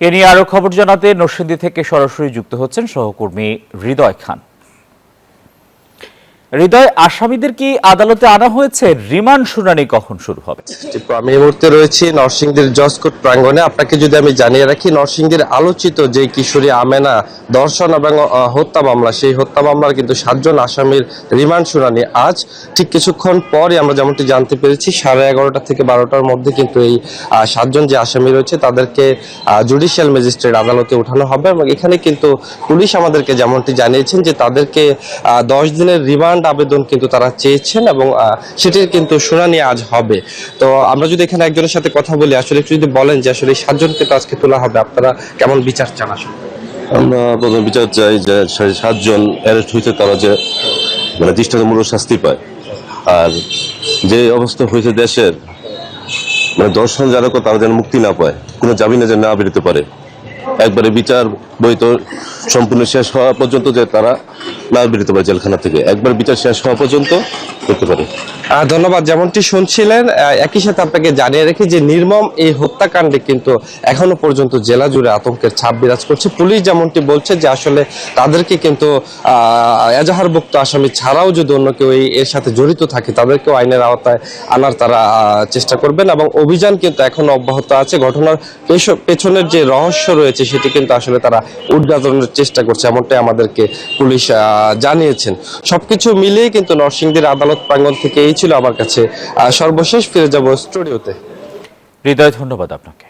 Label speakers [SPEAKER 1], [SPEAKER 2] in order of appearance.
[SPEAKER 1] এ নিয়ে আরো খবর জানাতে নরসিংদী থেকে সরাসরি যুক্ত হচ্ছেন সহকর্মী হৃদয় খান। হৃদয়, আসামিদের কি আদালতে আনা হয়েছে? রিমান্ড শুনানি কখন শুরু হবে?
[SPEAKER 2] আমি এই মুহূর্তে রয়েছি নরসিংদীর জজ কোর্ট প্রাঙ্গণে। আপনাকে যদি আমি জানিয়ে রাখি, নরসিংদীর আলোচিত যে কিশোরী আমেনা ধর্ষণ এবং হত্যা মামলা, সেই হত্যা মামলার কিন্তু 7 জন আসামির রিমান্ড শুনানি আজ। ঠিক কিছুক্ষণ পরে আমরা যেমনটি জানতে পেরেছি 11:30 থেকে 12টার মধ্যে কিন্তু এই 7 জন যে আসামি রয়েছে তাদেরকে জুডিশিয়াল ম্যাজিস্ট্রেট আদালতে উঠানো হবে। এবং এখানে কিন্তু পুলিশ আমাদেরকে যেমনটি জানিয়েছেন যে তাদেরকে 10 দিনের রিমান্ড আবেদন কিন্তু তারা চেয়েছেন এবং সেটির কিন্তু শুনানি আজ হবে। তো আমরা যদি এখানে একজনের সাথে কথা বলি, আসলে একটু যদি বলেন যে আসলে 7 জনকে তো আজকে তোলা হবে, আপনারা কেমন বিচার চান? আসলে
[SPEAKER 3] আমরা প্রথম বিচার চাই যে 7 জন অ্যারেস্ট হয়েছে তারা যে দৃষ্টান্তমূলক শাস্তি পায়। আর যে অবস্থা হয়েছে দেশের, ধর্ষণ যারা করে তারা যেন মুক্তি না পায়, কোনো জামিনে যেন না বেরোতে পারে। একবারে বিচার বই তো সম্পূর্ণ শেষ হওয়া পর্যন্ত যে তারা না বেরোতে পারে জেলখানা থেকে, একবার বিচার শেষ হওয়া পর্যন্ত করতে পারে।
[SPEAKER 2] ধন্যবাদ। যেমনটি শুনছিলেন, একই সাথে আপনাকে জানিয়ে রেখে যে নির্মম এই হত্যাকাণ্ডে কিন্তু এখনো পর্যন্ত জেলা জুড়ে আতঙ্কের ছাপ বিরাজ করছে। পুলিশ যেমনটি বলছে যে আসলে তাদেরকে কিন্তু এজাহারভুক্ত আসামি ছাড়াও যদি অন্য কেউ এর সাথে জড়িত থাকে তাদেরকেও আইনের আওতায় আনার তারা চেষ্টা করবেন এবং অভিযান কিন্তু এখনো অব্যাহত আছে। ঘটনার পেছনের যে রহস্য রয়েছে সেটি কিন্তু আসলে তারা উদ্ঘাটনের চেষ্টা করছে, এমনটাই আমাদেরকে পুলিশ জানিয়েছেন। সবকিছু মিলিয়ে কিন্তু নরসিংদীর আদালত প্রাঙ্গণ থেকে এই ছিল আমার কাছে সর্বশেষ। ফিরে যাব স্টুডিওতে।
[SPEAKER 1] হৃদয়, ধন্যবাদ আপনাকে।